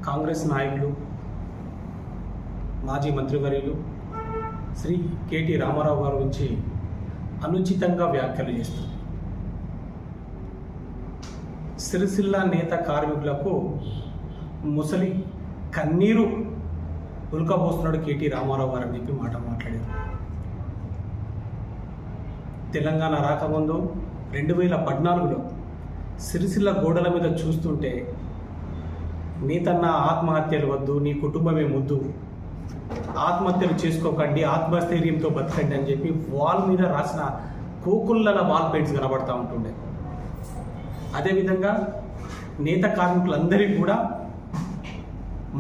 కాంగ్రెస్ నాయకులు మాజీ మంత్రివర్యులు శ్రీ కేటీ రామారావు గారి గురించి అనుచితంగా వ్యాఖ్యలు చేస్తారు. సిరిసిల్ల నేత కార్మికులకు ముసలి కన్నీరు ఉల్కబోస్తున్నాడు కేటీ రామారావు గారు అని చెప్పి మాట్లాడారు. తెలంగాణ రాకముందు 2014లో సిరిసిల్ల గోడల మీద చూస్తుంటే నీతన్న ఆత్మహత్యలు వద్దు, నీ కుటుంబమే ముద్దు, ఆత్మహత్యలు చేసుకోకండి, ఆత్మస్థైర్యంతో బతకండి అని చెప్పి వాల్ మీద రాసిన కోకుళ్ళ వాల్ పెయింట్స్ కనబడతా ఉంటుండే. అదేవిధంగా నేత కార్మికులందరికీ కూడా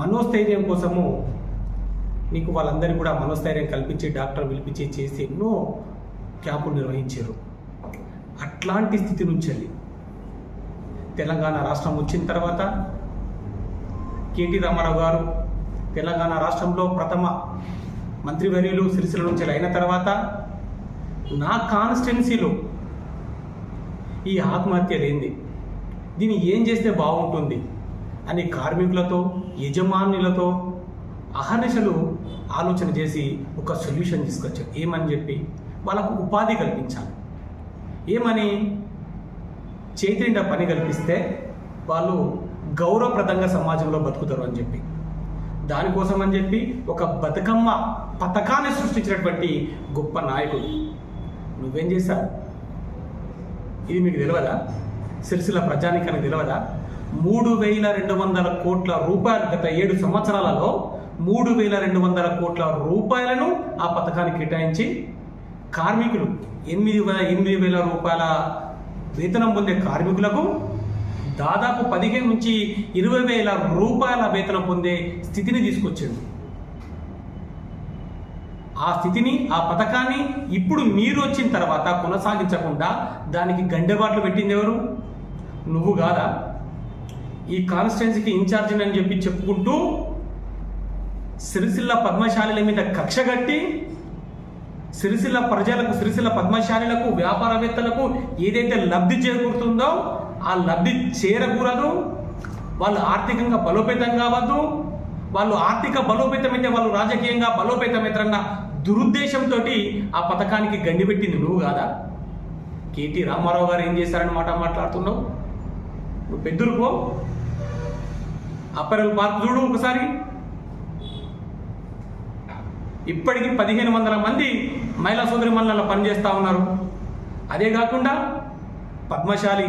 మనోస్థైర్యం కోసము నీకు వాళ్ళందరికీ కూడా మనోస్థైర్యం కల్పించి డాక్టర్ పిలిపించి చేసి ఎన్నో క్యాంపులు నిర్వహించారు. అట్లాంటి స్థితి నుంచి వెళ్ళి తెలంగాణ రాష్ట్రం వచ్చిన తర్వాత కేటీ రామారావు గారు తెలంగాణ రాష్ట్రంలో ప్రథమ మంత్రివర్యులు సిరిసిల్ల నుంచి అయిన తర్వాత నా కాన్స్టిట్యున్సీలో ఈ ఆత్మహత్య లేనిది దీన్ని ఏం చేస్తే బాగుంటుంది అని కార్మికులతో యజమానులతో అహర్నిశలు ఆలోచన చేసి ఒక సొల్యూషన్ తీసుకొచ్చారు. ఏమని చెప్పి వాళ్ళకు ఉపాధి కల్పించాలి. ఏమని చేతినిండా పని కల్పిస్తే వాళ్ళు గౌరవప్రదంగా సమాజంలో బతుకుతారు అని చెప్పి, దానికోసం అని చెప్పి ఒక బతుకమ్మ పథకాన్ని సృష్టించినటువంటి గొప్ప నాయకుడు. నువ్వేం చేశావు? ఇది మీకు తెలియదా? సిరిసిల్ల ప్రజానికానికి తెలియదా? 3,200 కోట్ల రూపాయలు గత 7 సంవత్సరాలలో 3,200 కోట్ల రూపాయలను ఆ పథకానికి కేటాయించి కార్మికులు 8,000 రూపాయల వేతనం పొందే కార్మికులకు దాదాపు 15 నుంచి 20,000 రూపాయల వేతనం పొందే స్థితిని తీసుకొచ్చింది. ఆ స్థితిని, ఆ పథకాన్ని ఇప్పుడు మీరు వచ్చిన తర్వాత కొనసాగించకుండా దానికి గండెబాట్లు పెట్టింది ఎవరు? నువ్వు కాదా? ఈ కాన్స్టిట్యున్సీకి ఇన్ఛార్జిని అని చెప్పి చెప్పుకుంటూ సిరిసిల్ల పద్మశాలిల మీద కక్ష కట్టి సిరిసిల్ల ప్రజలకు, సిరిసిల్ల పద్మశాలిలకు, వ్యాపారవేత్తలకు ఏదైతే లబ్ధి చేకూరుతుందో ఆ లబ్ధి చేరకూడదు. వాళ్ళు ఆర్థికంగా బలోపేతం కావద్దు. వాళ్ళు ఆర్థిక బలోపేతమైతే వాళ్ళు రాజకీయంగా బలోపేతమవుతారన్న దురుద్దేశంతో ఆ పథకానికి గండి పెట్టింది నువ్వు కాదా? కేటీ రామారావు గారు ఏం చేశారని మాట్లాడుతున్నావు? నువ్వు పెద్దరుకో, అప్పరల్ పార్క్ చూడు ఒకసారి. ఇప్పటికీ 1,500 మంది మహిళా సోదరి మహిళలు పనిచేస్తూ ఉన్నారు. అదే కాకుండా పద్మశాలి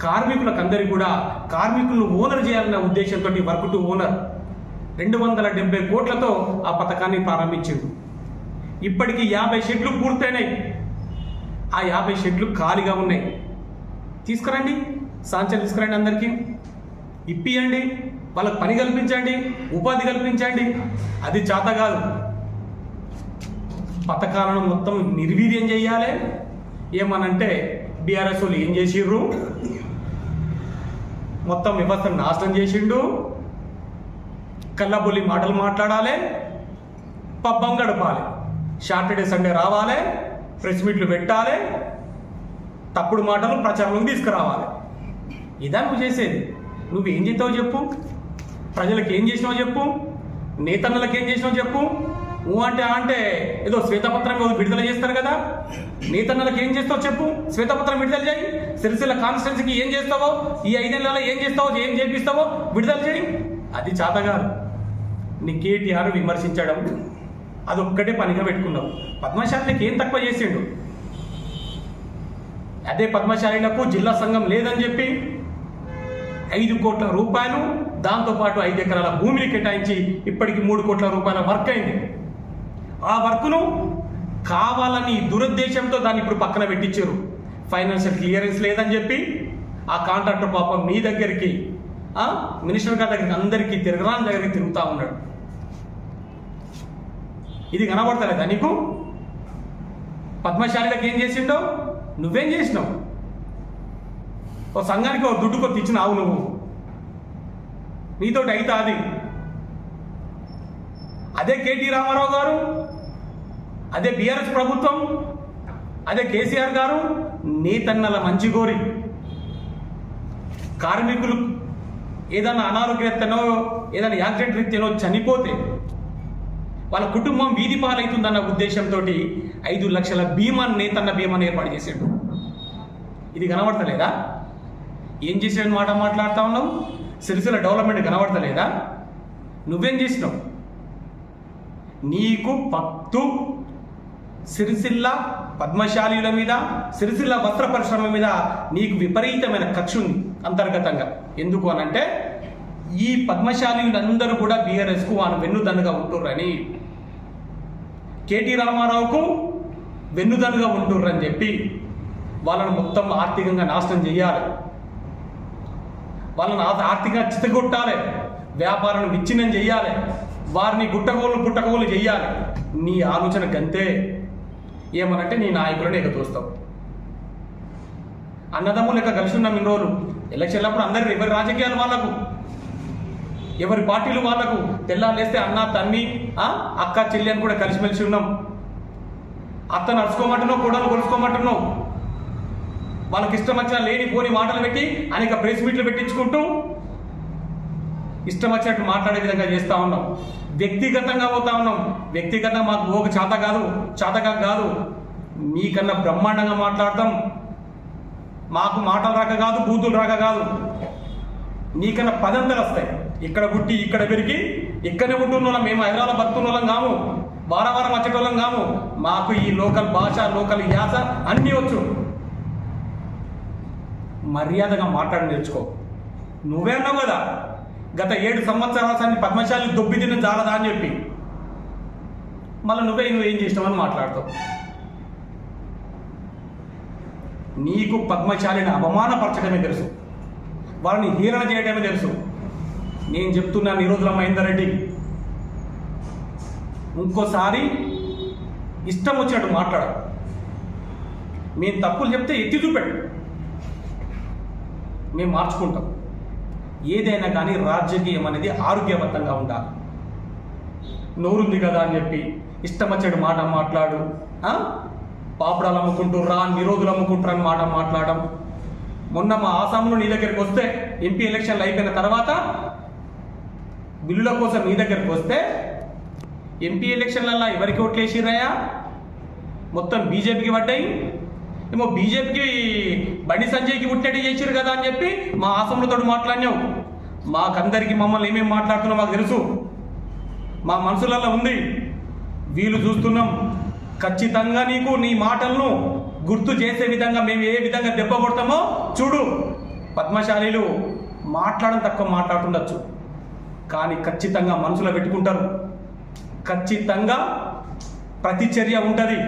కార్మికులకు అందరికీ కూడా కార్మికులను ఓనర్ చేయాలన్న ఉద్దేశంతో వర్క్ టు ఓనర్ 270 కోట్లతో ఆ పథకాన్ని ప్రారంభించిండు. ఇప్పటికీ 50 షెడ్లు పూర్తయినాయి. ఆ 50 షెడ్లు ఖాళీగా ఉన్నాయి. తీసుకురండి, సాంచలు తీసుకురండి, అందరికీ ఇప్పియండి, వాళ్ళకి పని కల్పించండి, ఉపాధి కల్పించండి. అది చేత కాదు. పథకాలను మొత్తం నిర్వీర్యం చేయాలి. ఏమనంటే బీఆర్ఎస్ వాళ్ళు ఏం చేసిర్రు? మొత్తం వ్యవస్థను నాశనం చేసిండు. కళ్ళబొల్లి మాటలు మాట్లాడాలి, పబ్బం గడపాలి, సాటర్డే సండే రావాలి, ప్రెస్ మీట్లు పెట్టాలి, తప్పుడు మాటలు ప్రచారంలోకి తీసుకురావాలి. ఇదా నువ్వు చేసేది? నువ్వేం చేస్తావో చెప్పు, ప్రజలకు ఏం చేసినావో చెప్పు, నేతన్నలకు ఏం చేసినావో చెప్పు. అంటే ఏదో శ్వేతపత్రం విడుదల చేస్తారు కదా, నేతన్నలకు ఏం చేస్తావో చెప్పు, శ్వేతపత్రం విడుదల చేయి. సిరిసిల్ల కాన్స్టిట్యున్సీకి ఏం చేస్తావో, ఈ 5 నెలల్లో ఏం చేస్తావో, ఏం చేపిస్తావో విడుదల చేయి. అది చేతగాదు. నీ కేటీఆర్ విమర్శించడం అదొక్కటే పనిగా పెట్టుకున్నావు. పద్మశాలికి ఏం తక్కువ చేసిండు? అదే పద్మశాలిలకు జిల్లా సంఘం లేదని చెప్పి 5 కోట్ల రూపాయలు, దాంతోపాటు 5 ఎకరాల భూమిని కేటాయించి ఇప్పటికి 3 కోట్ల రూపాయల వర్క్ అయింది. ఆ వర్క్ను కావాలని దురుద్దేశంతో దాన్ని ఇప్పుడు పక్కన పెట్టించారు. ఫైనాన్షియల్ క్లియరెన్స్ లేదని చెప్పి ఆ కాంట్రాక్టర్ పాపం మీ దగ్గరికి, మినిస్టర్ గారి దగ్గరికి, అందరికీ తిరగరాని దగ్గరికి తిరుగుతూ ఉన్నాడు. ఇది కనబడతలేదా నీకు? పద్మశాలిలకు ఏం చేసిండో నువ్వేం చేసినావు? ఓ సంఘానికి ఒక దుడ్డు కొత్త ఇచ్చినావు నువ్వు. నీతోటి అయితే అది. అదే కేటీ రామారావు గారు, అదే బీఆర్ఎస్ ప్రభుత్వం, అదే కేసీఆర్ గారు నేతన్నల మంచి కోరి కార్మికులు ఏదైనా అనారోగ్యతనో ఏదైనా యాక్సిడెంట్ రీత్యానో చనిపోతే వాళ్ళ కుటుంబం వీధి పాలవుతుందన్న ఉద్దేశంతో 5 లక్షల బీమాన్ని నేతన్న బీమాన్ని ఏర్పాటు చేసాడు. ఇది కనబడతలేదా? ఏం చేసాడు మాట మాట్లాడుతూ ఉన్నావు? సిరిసిల్ల డెవలప్మెంట్ కనబడతలేదా? నువ్వేం చేసినావు? నీకు పత్తు సిరిసిల్ల పద్మశాలీల మీద, సిరిసిల్ల వస్త్ర పరిశ్రమ మీద నీకు విపరీతమైన కక్ష ఉంది అంతర్గతంగా. ఎందుకు అనంటే ఈ పద్మశాలీలందరూ కూడా బీఆర్ఎస్కు వాళ్ళు వెన్నుదన్నుగా ఉంటుర్రని, కేటీ రామారావుకు వెన్నుదన్నుగా ఉంటుర్రని చెప్పి వాళ్ళను మొత్తం ఆర్థికంగా నాశనం చేయాలి, వాళ్ళని ఆర్థికంగా చితగొట్టాలి, వ్యాపారాన్ని విచ్ఛిన్నం చేయాలి, వారిని పుట్టగోలు చేయాలి. నీ ఆలోచన గంతే. ఏమనంటే నీ నాయకులను ఎగతోస్తావు. అన్నదమ్ములు లెక్క కలిసి ఉన్నాం ఇన్ని రోజులు. ఎలక్షన్లప్పుడు అందరు ఎవరి రాజకీయాలు వాళ్ళకు, ఎవరి పార్టీలు వాళ్ళకు. తెల్లాలేస్తే అన్న తన్ని అక్క చెల్లి అని కూడా కలిసిమెలిసి ఉన్నాం. అత్త నడుచుకోమంటున్నావు, కోడలు కొలుసుకోమంటున్నావు. వాళ్ళకి ఇష్టం వచ్చిన లేని పోని మాటలు పెట్టి అనేక ప్రెస్ మీట్లు పెట్టించుకుంటూ ఇష్టం వచ్చినట్టు మాట్లాడే విధంగా చేస్తూ ఉన్నాం. వ్యక్తిగతంగా పోతా ఉన్నాం. వ్యక్తిగతంగా మాకు ఓక చాతగా కాదు, మీకన్నా బ్రహ్మాండంగా మాట్లాడతాం. మాకు మాటలు రాక కాదు, బూతులు రాక కాదు, నీకన్నా పదంతలు వస్తాయి. ఇక్కడ పుట్టి ఇక్కడ పెరిగి ఇక్కడనే ఉంటున్న వాళ్ళం. మేము హైదరాబాద్ బతుకున్న వాళ్ళం కాము, వారం వచ్చేటోళ్ళం కాము. మాకు ఈ లోకల్ భాష, లోకల్ యాస అన్నీ వచ్చు. మర్యాదగా మాట్లాడి నేర్చుకో. నువ్వే అన్నావు కదా గత 7 సంవత్సరాలు పద్మశాలి దొబ్బి తిన్న జాలదా అని చెప్పి. మళ్ళీ నువ్వేం చేసినావని మాట్లాడతావు. నీకు పద్మశాలిని అవమానపరచడమే తెలుసు, వాళ్ళని హీరణ చేయడమే తెలుసు. నేను చెప్తున్నాను ఈ రోజుల మహేందర్ రెడ్డి, ఇంకోసారి ఇష్టం వచ్చినట్టు మాట్లాడు. మేము తప్పులు చెప్తే ఎత్తి చూపెట్టు, మేము మార్చుకుంటాం. ఏదైనా కానీ రాజకీయం అనేది ఆరోగ్యవంతంగా ఉండాలి. నోరుంది కదా అని చెప్పి ఇష్టం వచ్చాడు మాట మాట్లాడు. పాపడాలు అమ్ముకుంటుర్రా, నిరోధులు అమ్ముకుంటారు అని మాట మాట్లాడడం. మొన్న మా ఆసాంలో నీ దగ్గరికి వస్తే, ఎంపీ ఎలక్షన్లు అయిపోయిన తర్వాత బిల్లుల కోసం నీ దగ్గరికి వస్తే, ఎంపీ ఎలక్షన్లలో ఎవరికి ఓట్లు వేసిర్రయ్యా? మొత్తం బీజేపీకి పడ్డాయి. ఏమో బీజేపీకి బండి సంజయ్కి పుట్టినట్టు చేసిరు కదా అని చెప్పి మా ఆసంలతో మాట్లాడినావు. మాకందరికి మమ్మల్ని ఏమేమి మాట్లాడుతున్నావు మాకు తెలుసు, మా మనసులలో ఉంది. వీళ్ళు చూస్తున్నాం. ఖచ్చితంగా నీకు నీ మాటలను గుర్తు చేసే విధంగా మేము ఏ విధంగా దెబ్బ కొడతామో చూడు. పద్మశాలీలు మాట్లాడడం తక్కువ మాట్లాడుతుండొచ్చు, కానీ ఖచ్చితంగా మనసులో పెట్టుకుంటారు. ఖచ్చితంగా ప్రతిచర్య ఉంటుంది.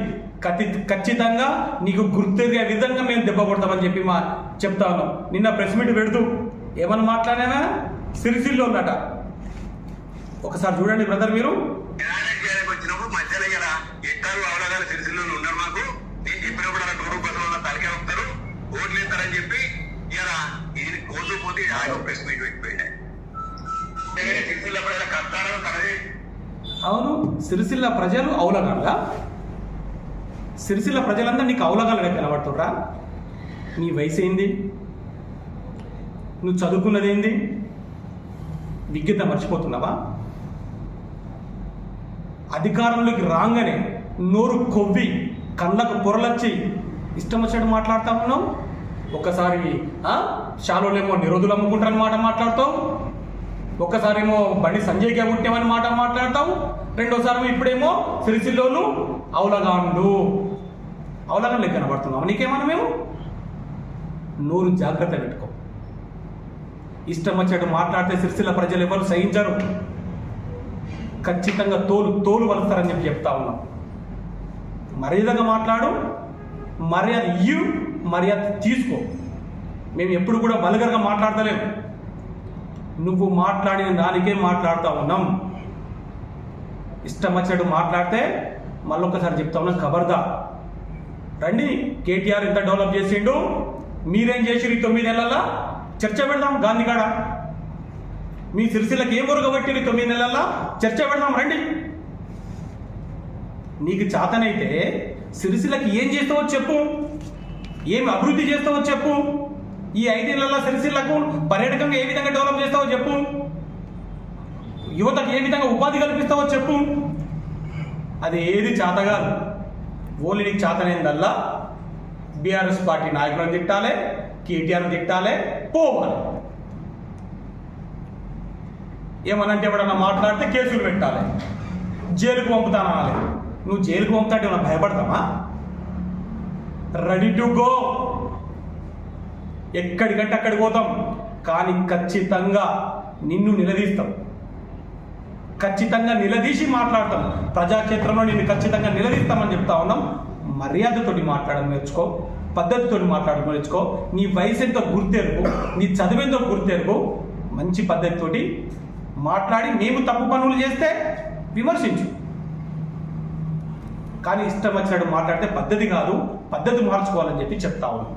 ఖచ్చితంగా నీకు గుర్తుగా విధంగా మేము దెబ్బ కొడతామని చెప్పి చెప్తా ఉన్నాం. నిన్న ప్రెస్ మీట్ పెడుతూ ఏమని మాట్లాడానా? సిరిసిల్లో ఉన్నట. ఒకసారి చూడండి బ్రదర్, మీరు వచ్చినప్పుడు మధ్యలో ఇలా ఎక్కలు అవలగానే సిరిసిల్లో ఉన్నారు. మాకు నేను చెప్పినప్పుడు అలా 100 రూపాయలు తలకే వస్తారు, ఓట్లు ఇస్తారని చెప్పి ఇలా ఇది కోర్టు పోతే ప్రెస్ మీట్ పెట్టిపోయినాయి. సిరిసిల్ల ప్రజల కష్టాలను తనది. అవును, సిరిసిల్ల ప్రజలు అవులగాళ్ళ. సిరిసిల్ల ప్రజలందరూ నీకు అవులగాళ్ళగా కనబడుతుర్రా? నీ వయసు ఏంది? నువ్వు చదువుకున్నది ఏంది? విజ్ఞత మర్చిపోతున్నావా? అధికారంలోకి రాగానే నోరు కొవ్వి కళ్ళకు పొరలొచ్చి ఇష్టం వచ్చినట్టు మాట్లాడుతూ ఉన్నావు. ఒక్కసారి షాలోనేమో నిరోధులు అమ్ముకుంటారని మాట మాట్లాడతావు, ఒక్కసారేమో బండి సంజయ్గా పుట్టామని మాట మాట్లాడతావు, రెండోసారి ఇప్పుడేమో సిరిసిల్లోలు అవులగాండు లెక్క కనబడుతున్నావు. నీకేమన్నా మేము? నోరు జాగ్రత్త పెట్టుకో. ఇష్టం వచ్చినట్టు మాట్లాడితే సిరిసిల్ల ప్రజలు ఎవరు సహించరు. ఖచ్చితంగా తోలు వలుస్తారని చెప్పి చెప్తా ఉన్నాం. మర్యాదగా మాట్లాడు, మర్యాద ఇయ్యు, మర్యాద తీసుకో. మేము ఎప్పుడు కూడా వల్గర్గా మాట్లాడతలేము. నువ్వు మాట్లాడిన దానికే మాట్లాడుతూ ఉన్నాం. ఇష్టం వచ్చినట్టు మాట్లాడితే మళ్ళొక్కసారి చెప్తా ఉన్నాం, ఖబర్దా. రండి, కేటీఆర్ ఎంత డెవలప్ చేసిండు, మీరేం చేసిరు ఈ 9 నెలల్లో చర్చ పెడదాం. గాంధీగాడ మీ సిరిసిల్లకి ఏం ఒరగబట్టిరు 9 నెలల్లో చర్చ పెడదాం. రండి. నీకు చేతనైతే సిరిసిల్లకి ఏం చేస్తావో చెప్పు, ఏం అభివృద్ధి చేస్తావో చెప్పు. ఈ 5 ఏళ్లలో సిరిసిల్లకు పర్యాటకంగా ఏ విధంగా డెవలప్ చేస్తావో చెప్పు, యువతకు ఏ విధంగా ఉపాధి కల్పిస్తావో చెప్పు. అది ఏది చేతగాదు. ఓన్లీ నీకు చేతనైందల్లా బీఆర్ఎస్ పార్టీ నాయకులను తిట్టాలి, కేటీఆర్ని తిట్టాలి, పోవాలి. ఏమనంటే ఎవడన్నా మాట్లాడితే కేసులు పెట్టాలి, జైలుకు పంపుతానాలి. నువ్వు జైలుకు పంపుతాంటే ఏమన్నా భయపడతావా? Ready to go. ఎక్కడికంటే అక్కడికి పోతాం, కానీ ఖచ్చితంగా నిన్ను నిలదీస్తాం, ఖచ్చితంగా నిలదీసి మాట్లాడతాం. ప్రజాక్షేత్రంలో నిన్ను ఖచ్చితంగా నిలదీస్తామని చెప్తా ఉన్నాం. మర్యాదతోటి మాట్లాడడం నేర్చుకో, పద్ధతితో మాట్లాడడం నేర్చుకో. నీ వయసు ఎంతో గుర్తెరుగు, నీ చదువెంతో గుర్తెరుగు. మంచి పద్ధతితోటి మాట్లాడి మేము తప్పు పనులు చేస్తే విమర్శించు, కానీ ఇష్టం వచ్చినట్టు మాట్లాడితే పద్ధతి కాదు, పద్ధతి మార్చుకోవాలని చెప్పి చెప్తా ఉన్నాం.